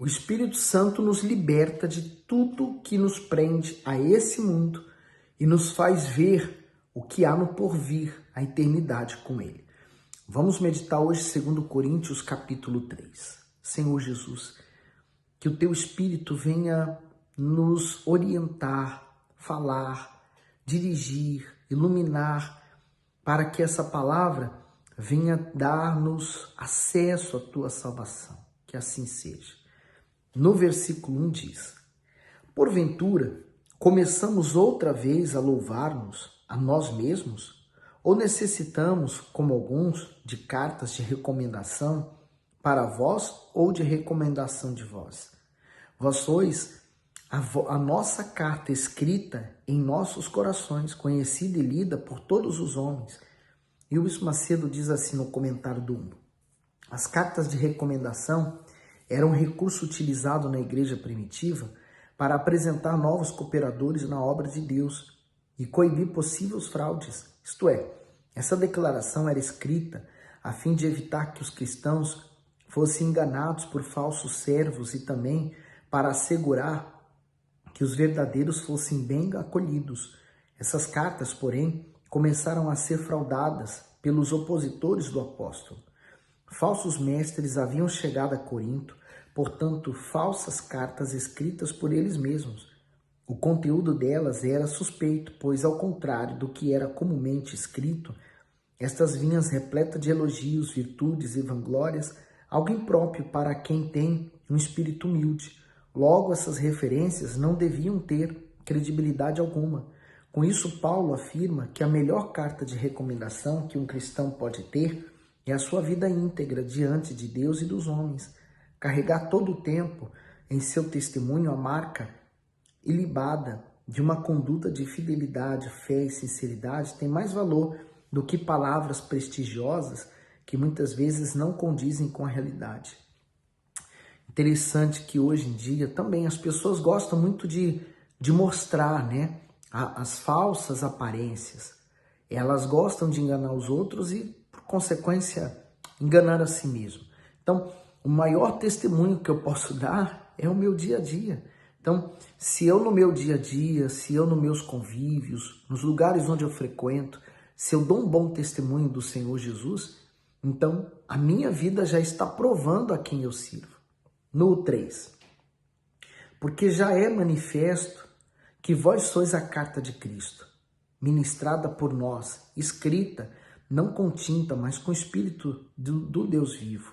O Espírito Santo nos liberta de tudo que nos prende a esse mundo e nos faz ver o que há no porvir, a eternidade com Ele. Vamos meditar hoje 2 Coríntios capítulo 3. Senhor Jesus, que o Teu Espírito venha nos orientar, falar, dirigir, iluminar, para que essa palavra venha dar-nos acesso à Tua salvação. Que assim seja. No versículo 1 diz: porventura, começamos outra vez a louvar-nos a nós mesmos? Ou necessitamos, como alguns, de cartas de recomendação para vós ou de recomendação de vós? Vós sois a nossa carta escrita em nossos corações, conhecida e lida por todos os homens. E o Bispo Macedo diz assim no comentário do 1: as cartas de recomendação eram um recurso utilizado na igreja primitiva para apresentar novos cooperadores na obra de Deus e coibir possíveis fraudes. Isto é, essa declaração era escrita a fim de evitar que os cristãos fossem enganados por falsos servos e também para assegurar que os verdadeiros fossem bem acolhidos. Essas cartas, porém, começaram a ser fraudadas pelos opositores do apóstolo. Falsos mestres haviam chegado a Corinto, portanto, falsas cartas escritas por eles mesmos. O conteúdo delas era suspeito, pois, ao contrário do que era comumente escrito, estas vinham repletas de elogios, virtudes e vanglórias, algo impróprio para quem tem um espírito humilde. Logo, essas referências não deviam ter credibilidade alguma. Com isso, Paulo afirma que a melhor carta de recomendação que um cristão pode ter é a sua vida íntegra diante de Deus e dos homens. Carregar todo o tempo em seu testemunho a marca ilibada de uma conduta de fidelidade, fé e sinceridade tem mais valor do que palavras prestigiosas que muitas vezes não condizem com a realidade. Interessante que hoje em dia também as pessoas gostam muito de mostrar, né, as falsas aparências. Elas gostam de enganar os outros e, por consequência, enganar a si mesmo. Então, o maior testemunho que eu posso dar é o meu dia a dia. Então, se eu no meu dia a dia, se eu nos meus convívios, nos lugares onde eu frequento, se eu dou um bom testemunho do Senhor Jesus, então a minha vida já está provando a quem eu sirvo. No 3, porque já é manifesto que vós sois a carta de Cristo, ministrada por nós, escrita, não com tinta, mas com o Espírito do Deus vivo,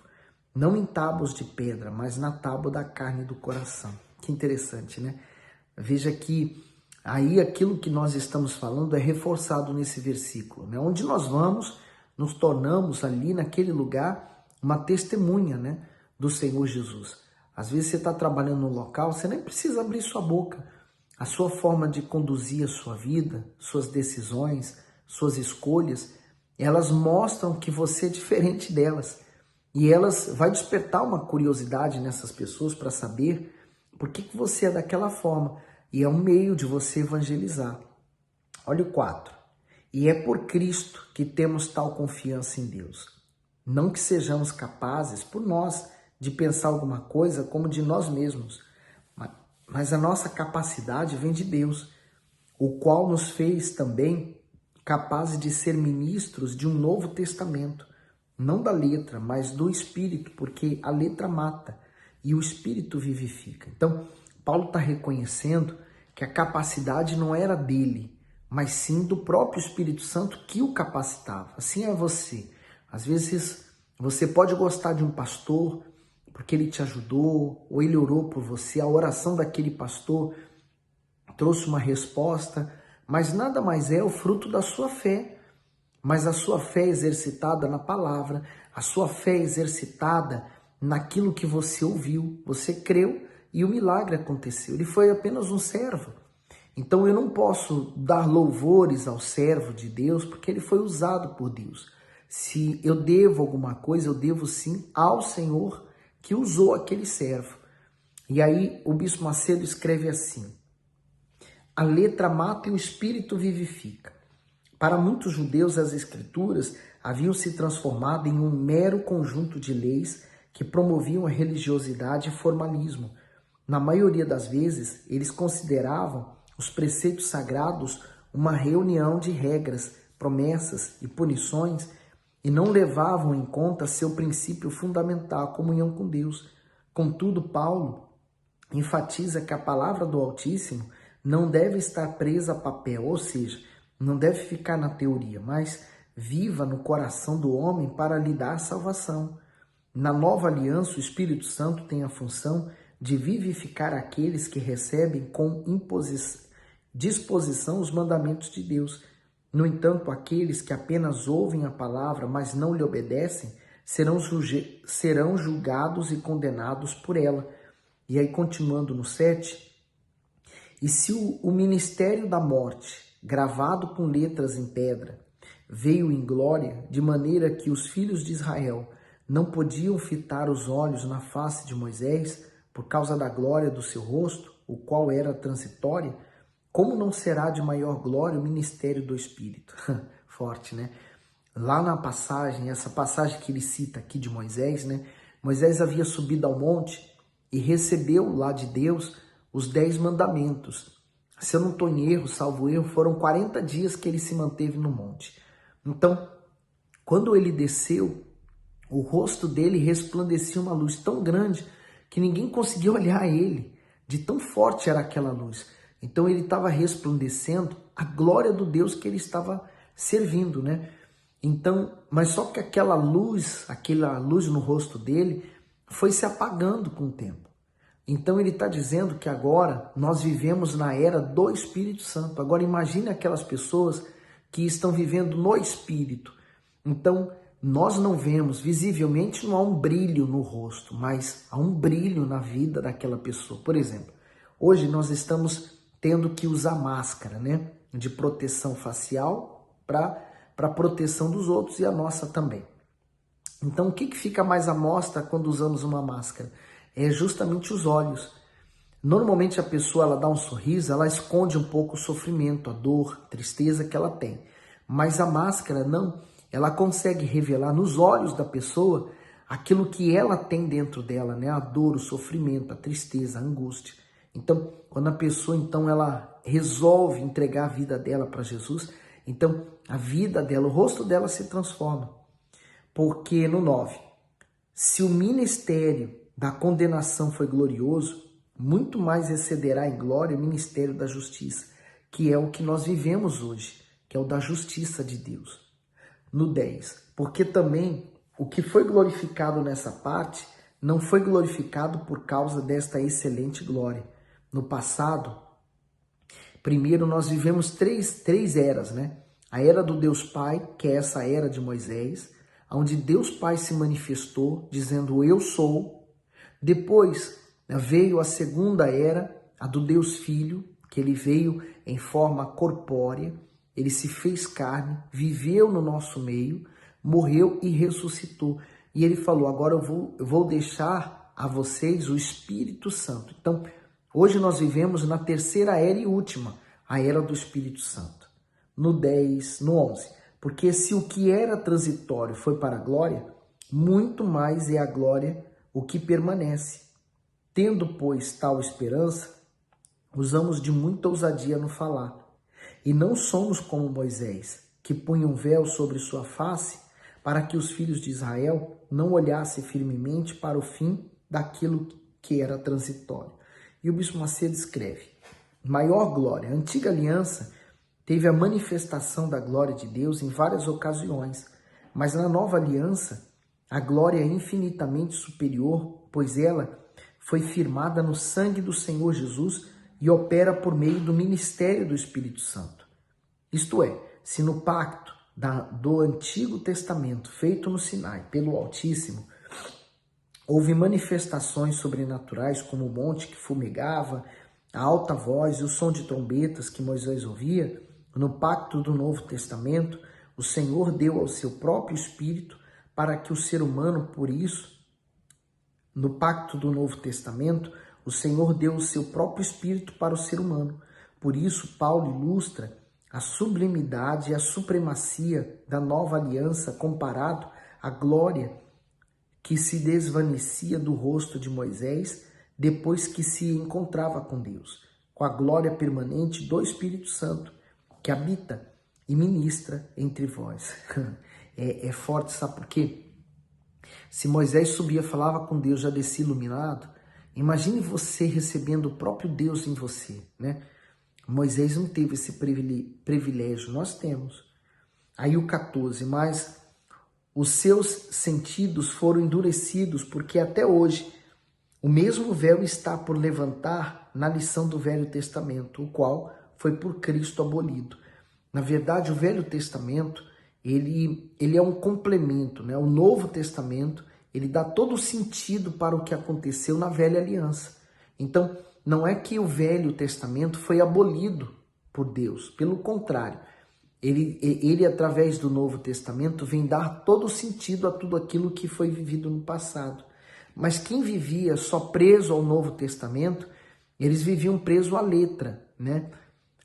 não em tábuas de pedra, mas na tábua da carne do coração. Que interessante, né? Veja que aí aquilo que nós estamos falando é reforçado nesse versículo, né? Onde nós vamos, nos tornamos ali naquele lugar uma testemunha, né, do Senhor Jesus. Às vezes você está trabalhando num local, você nem precisa abrir sua boca. A sua forma de conduzir a sua vida, suas decisões, suas escolhas, elas mostram que você é diferente delas. E elas vai despertar uma curiosidade nessas pessoas para saber por que você é daquela forma. E é um meio de você evangelizar. Olha o 4. E é por Cristo que temos tal confiança em Deus. Não que sejamos capazes, por nós, de pensar alguma coisa como de nós mesmos. Mas a nossa capacidade vem de Deus, o qual nos fez também capazes de ser ministros de um novo testamento, não da letra, mas do Espírito, porque a letra mata e o Espírito vivifica. Então, Paulo está reconhecendo que a capacidade não era dele, mas sim do próprio Espírito Santo que o capacitava. Assim é você. Às vezes, você pode gostar de um pastor porque ele te ajudou, ou ele orou por você, a oração daquele pastor trouxe uma resposta, mas nada mais é o fruto da sua fé. Mas a sua fé é exercitada na palavra, a sua fé é exercitada naquilo que você ouviu, você creu e o milagre aconteceu. Ele foi apenas um servo. Então eu não posso dar louvores ao servo de Deus porque ele foi usado por Deus. Se eu devo alguma coisa, eu devo sim ao Senhor que usou aquele servo. E aí o Bispo Macedo escreve assim: a letra mata e o espírito vivifica. Para muitos judeus, as escrituras haviam se transformado em um mero conjunto de leis que promoviam a religiosidade e formalismo. Na maioria das vezes, eles consideravam os preceitos sagrados uma reunião de regras, promessas e punições e não levavam em conta seu princípio fundamental, a comunhão com Deus. Contudo, Paulo enfatiza que a palavra do Altíssimo não deve estar presa a papel, ou seja, não deve ficar na teoria, mas viva no coração do homem para lhe dar salvação. Na nova aliança, o Espírito Santo tem a função de vivificar aqueles que recebem com disposição os mandamentos de Deus. No entanto, aqueles que apenas ouvem a palavra, mas não lhe obedecem, serão julgados e condenados por ela. E aí, continuando no 7, e se o ministério da morte, gravado com letras em pedra, veio em glória, de maneira que os filhos de Israel não podiam fitar os olhos na face de Moisés, por causa da glória do seu rosto, o qual era transitória, como não será de maior glória o ministério do Espírito? Forte, né? Lá na passagem, essa passagem que ele cita aqui de Moisés, né? Moisés havia subido ao monte e recebeu lá de Deus os 10 mandamentos. Se eu não estou em erro, salvo erro, foram 40 dias que ele se manteve no monte. Então, quando ele desceu, o rosto dele resplandecia uma luz tão grande que ninguém conseguia olhar ele, de tão forte era aquela luz. Então ele estava resplandecendo a glória do Deus que ele estava servindo, né? Então, mas só que aquela luz no rosto dele foi se apagando com o tempo. Então ele está dizendo que agora nós vivemos na era do Espírito Santo. Agora imagine aquelas pessoas que estão vivendo no Espírito. Então nós não vemos, visivelmente não há um brilho no rosto, mas há um brilho na vida daquela pessoa. Por exemplo, hoje nós estamos tendo que usar máscara, né? De proteção facial para proteção dos outros e a nossa também. Então, o que fica mais à mostra quando usamos uma máscara? É justamente os olhos. Normalmente a pessoa ela dá um sorriso, ela esconde um pouco o sofrimento, a dor, a tristeza que ela tem. Mas a máscara não, ela consegue revelar nos olhos da pessoa aquilo que ela tem dentro dela, né? A dor, o sofrimento, a tristeza, a angústia. Então, quando a pessoa então ela resolve entregar a vida dela para Jesus, então a vida dela, o rosto dela se transforma. Porque no 9, se o ministério da condenação foi glorioso, muito mais excederá em glória o ministério da justiça, que é o que nós vivemos hoje, que é o da justiça de Deus. No 10, porque também o que foi glorificado nessa parte não foi glorificado por causa desta excelente glória. No passado, primeiro nós vivemos três eras, né? A era do Deus Pai, que é essa era de Moisés, onde Deus Pai se manifestou, dizendo eu sou. Depois veio a segunda era, a do Deus Filho, que ele veio em forma corpórea, ele se fez carne, viveu no nosso meio, morreu e ressuscitou. E ele falou, agora eu vou deixar a vocês o Espírito Santo. Então, hoje nós vivemos na terceira era e última, a era do Espírito Santo. No 10, no 11. Porque se o que era transitório foi para a glória, muito mais é a glória o que permanece. Tendo, pois, tal esperança, usamos de muita ousadia no falar. E não somos como Moisés, que punha um véu sobre sua face, para que os filhos de Israel não olhassem firmemente para o fim daquilo que era transitório. E o Bispo Macedo escreve, maior glória, a antiga aliança teve a manifestação da glória de Deus em várias ocasiões, mas na nova aliança a glória é infinitamente superior, pois ela foi firmada no sangue do Senhor Jesus e opera por meio do ministério do Espírito Santo. Isto é, se no pacto do Antigo Testamento, feito no Sinai pelo Altíssimo, houve manifestações sobrenaturais como o monte que fumegava, a alta voz e o som de trombetas que Moisés ouvia, no pacto do Novo Testamento, o Senhor deu ao seu próprio Espírito para que o ser humano, por isso, no pacto do Novo Testamento, o Senhor deu o seu próprio Espírito para o ser humano. Por isso, Paulo ilustra a sublimidade e a supremacia da nova aliança comparado à glória que se desvanecia do rosto de Moisés depois que se encontrava com Deus, com a glória permanente do Espírito Santo, que habita e ministra entre vós. É forte, sabe por quê? Se Moisés subia, falava com Deus, já descia iluminado, imagine você recebendo o próprio Deus em você, né? Moisés não teve esse privilégio, nós temos. Aí o 14, mas os seus sentidos foram endurecidos, porque até hoje o mesmo véu está por levantar na lição do Velho Testamento, o qual foi por Cristo abolido. Na verdade, o Velho Testamento, ele é um complemento, né? O Novo Testamento, ele dá todo o sentido para o que aconteceu na Velha Aliança. Então, não é que o Velho Testamento foi abolido por Deus, pelo contrário, ele através do Novo Testamento, vem dar todo o sentido a tudo aquilo que foi vivido no passado. Mas quem vivia só preso ao Novo Testamento, eles viviam preso à letra, né?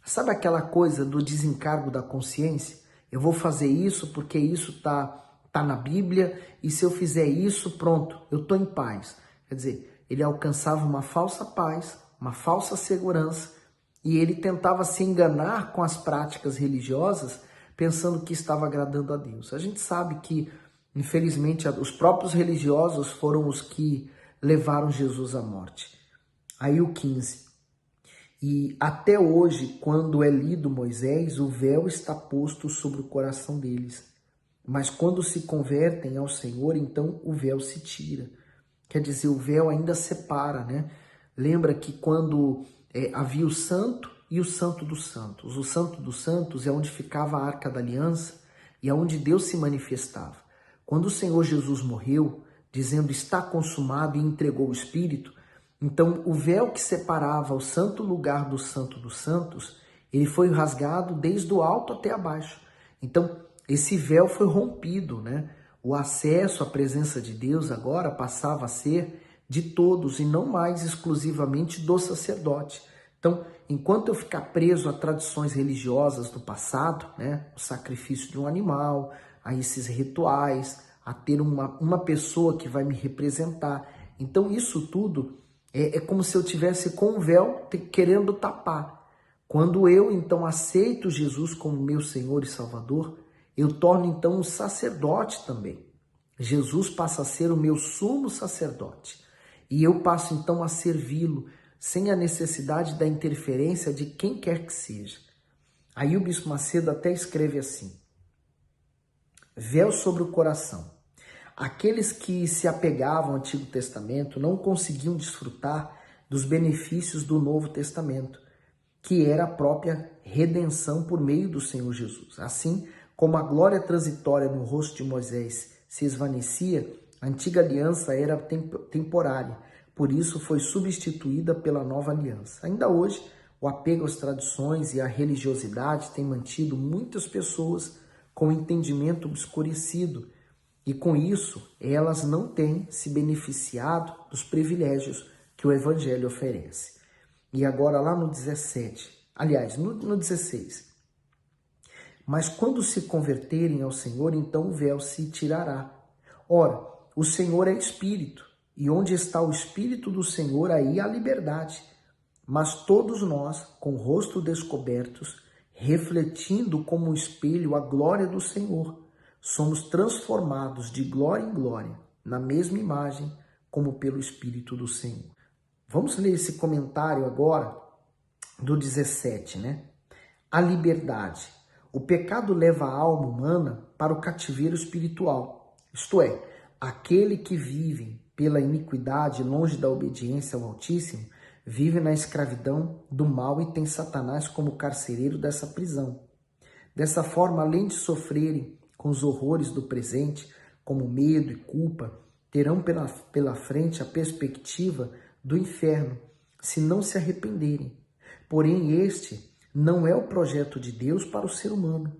Sabe aquela coisa do desencargo da consciência? Eu vou fazer isso porque isso tá na Bíblia, e se eu fizer isso, pronto, eu tô em paz. Quer dizer, ele alcançava uma falsa paz, uma falsa segurança, e ele tentava se enganar com as práticas religiosas, pensando que estava agradando a Deus. A gente sabe que, infelizmente, os próprios religiosos foram os que levaram Jesus à morte. Aí o 15. E até hoje, quando é lido Moisés, o véu está posto sobre o coração deles. Mas quando se convertem ao Senhor, então o véu se tira. Quer dizer, o véu ainda separa, né? Lembra que quando havia o santo e o santo dos santos. O santo dos santos é onde ficava a Arca da Aliança e é onde Deus se manifestava. Quando o Senhor Jesus morreu, dizendo está consumado e entregou o Espírito, então o véu que separava o santo lugar do santo dos santos, ele foi rasgado desde o alto até abaixo. Então esse véu foi rompido, né? O acesso à presença de Deus agora passava a ser de todos e não mais exclusivamente do sacerdote. Então, enquanto eu ficar preso a tradições religiosas do passado, né? O sacrifício de um animal, a esses rituais, a ter uma pessoa que vai me representar. Então, isso tudo é como se eu tivesse com um véu querendo tapar. Quando eu, então, aceito Jesus como meu Senhor e Salvador, eu torno, então, um sacerdote também. Jesus passa a ser o meu sumo sacerdote. E eu passo, então, a servi-lo, sem a necessidade da interferência de quem quer que seja. Aí o Bispo Macedo até escreve assim: véu sobre o coração. Aqueles que se apegavam ao Antigo Testamento não conseguiam desfrutar dos benefícios do Novo Testamento, que era a própria redenção por meio do Senhor Jesus. Assim como a glória transitória no rosto de Moisés se esvanecia, a antiga aliança era temporária, por isso foi substituída pela nova aliança. Ainda hoje, o apego às tradições e à religiosidade tem mantido muitas pessoas com o entendimento obscurecido, e com isso elas não têm se beneficiado dos privilégios que o Evangelho oferece. E agora lá no 17, aliás, no 16. Mas quando se converterem ao Senhor, então o véu se tirará. Ora, o Senhor é Espírito, e onde está o Espírito do Senhor, aí há liberdade. Mas todos nós, com o rosto descobertos, refletindo como um espelho a glória do Senhor, somos transformados de glória em glória, na mesma imagem, como pelo Espírito do Senhor. Vamos ler esse comentário agora do 17, né? A liberdade. O pecado leva a alma humana para o cativeiro espiritual, isto é, aquele que vive pela iniquidade longe da obediência ao Altíssimo, vive na escravidão do mal e tem Satanás como carcereiro dessa prisão. Dessa forma, além de sofrerem com os horrores do presente, como medo e culpa, terão pela frente a perspectiva do inferno, se não se arrependerem. Porém, este não é o projeto de Deus para o ser humano.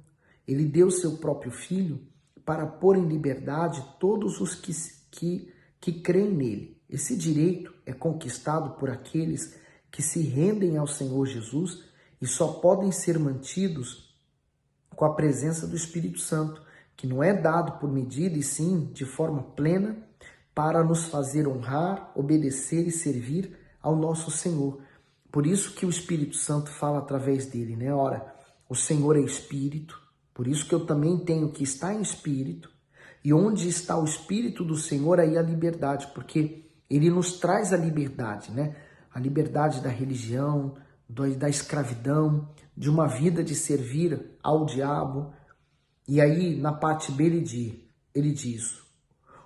Ele deu seu próprio Filho para pôr em liberdade todos os que creem nele. Esse direito é conquistado por aqueles que se rendem ao Senhor Jesus e só podem ser mantidos com a presença do Espírito Santo, que não é dado por medida e sim de forma plena para nos fazer honrar, obedecer e servir ao nosso Senhor. Por isso que o Espírito Santo fala através dele, né? Ora, o Senhor é Espírito, por isso que eu também tenho que estar em Espírito, e onde está o Espírito do Senhor, aí a liberdade, porque ele nos traz a liberdade, né? A liberdade da religião, da escravidão, de uma vida de servir ao diabo. E aí, na parte B, ele diz,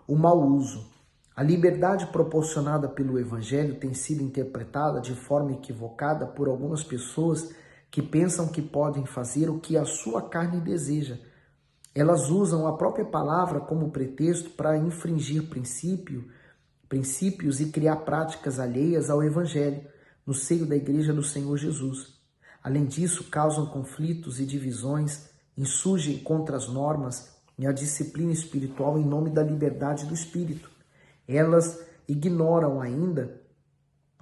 o mau uso. A liberdade proporcionada pelo Evangelho tem sido interpretada de forma equivocada por algumas pessoas que pensam que podem fazer o que a sua carne deseja. Elas usam a própria palavra como pretexto para infringir princípios e criar práticas alheias ao Evangelho no seio da Igreja do Senhor Jesus. Além disso, causam conflitos e divisões, insurgem contra as normas e a disciplina espiritual em nome da liberdade do Espírito. Elas ignoram ainda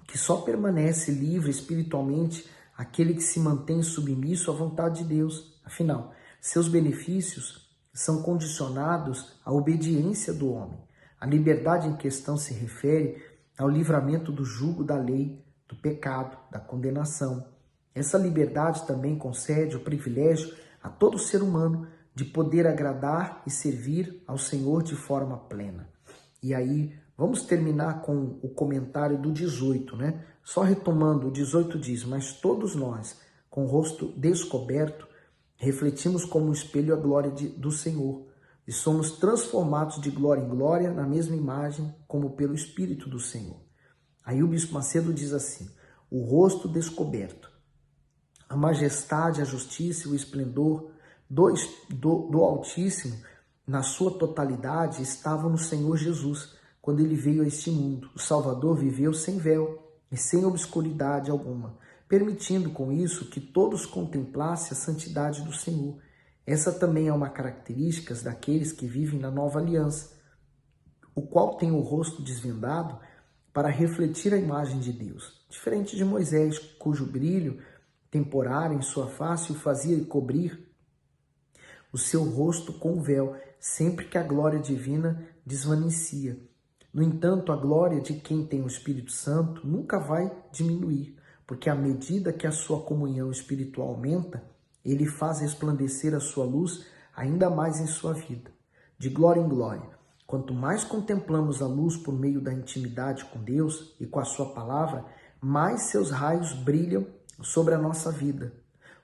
que só permanece livre espiritualmente aquele que se mantém submisso à vontade de Deus. Afinal, seus benefícios são condicionados à obediência do homem. A liberdade em questão se refere ao livramento do jugo da lei, do pecado, da condenação. Essa liberdade também concede o privilégio a todo ser humano de poder agradar e servir ao Senhor de forma plena. E aí, vamos terminar com o comentário do 18, né? Só retomando, o 18 diz, mas todos nós, com o rosto descoberto, refletimos como um espelho a glória do Senhor e somos transformados de glória em glória na mesma imagem como pelo Espírito do Senhor. Aí o Bispo Macedo diz assim, o rosto descoberto, a majestade, a justiça e o esplendor do Altíssimo na sua totalidade estavam no Senhor Jesus, quando ele veio a este mundo. O Salvador viveu sem véu e sem obscuridade alguma, permitindo com isso que todos contemplassem a santidade do Senhor. Essa também é uma característica daqueles que vivem na nova aliança, o qual tem o rosto desvendado para refletir a imagem de Deus, diferente de Moisés, cujo brilho temporário em sua face o fazia cobrir o seu rosto com o véu, sempre que a glória divina desvanecia. No entanto, a glória de quem tem o Espírito Santo nunca vai diminuir, porque à medida que a sua comunhão espiritual aumenta, ele faz resplandecer a sua luz ainda mais em sua vida. De glória em glória, quanto mais contemplamos a luz por meio da intimidade com Deus e com a sua palavra, mais seus raios brilham sobre a nossa vida.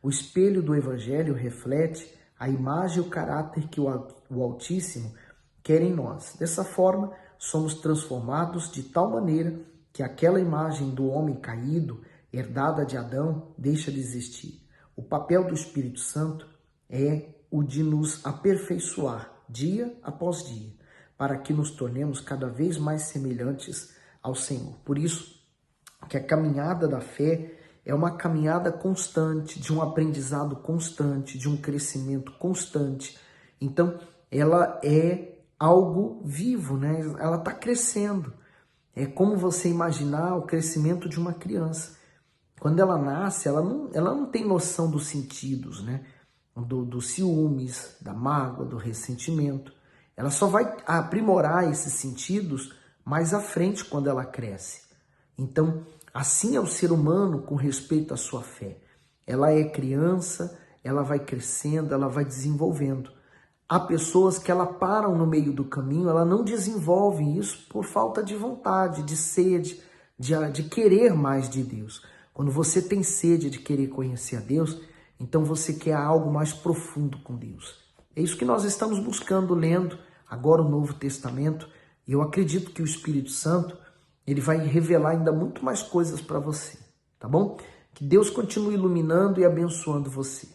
O espelho do Evangelho reflete a imagem e o caráter que o Altíssimo quer em nós. Dessa forma, somos transformados de tal maneira que aquela imagem do homem caído, herdada de Adão, deixa de existir. O papel do Espírito Santo é o de nos aperfeiçoar dia após dia, para que nos tornemos cada vez mais semelhantes ao Senhor. Por isso que a caminhada da fé é uma caminhada constante, de um aprendizado constante, de um crescimento constante. Então, ela é algo vivo, né? Ela está crescendo. É como você imaginar o crescimento de uma criança. Quando ela nasce, ela não tem noção dos sentidos, né? Dos ciúmes, da mágoa, do ressentimento. Ela só vai aprimorar esses sentidos mais à frente quando ela cresce. Então, assim é o ser humano com respeito à sua fé. Ela é criança, ela vai crescendo, ela vai desenvolvendo. Há pessoas que ela param no meio do caminho, ela não desenvolve isso por falta de vontade, de sede, de querer mais de Deus. Quando você tem sede de querer conhecer a Deus, então você quer algo mais profundo com Deus. É isso que nós estamos buscando, lendo agora o Novo Testamento. E eu acredito que o Espírito Santo, ele vai revelar ainda muito mais coisas para você, tá bom? Que Deus continue iluminando e abençoando você.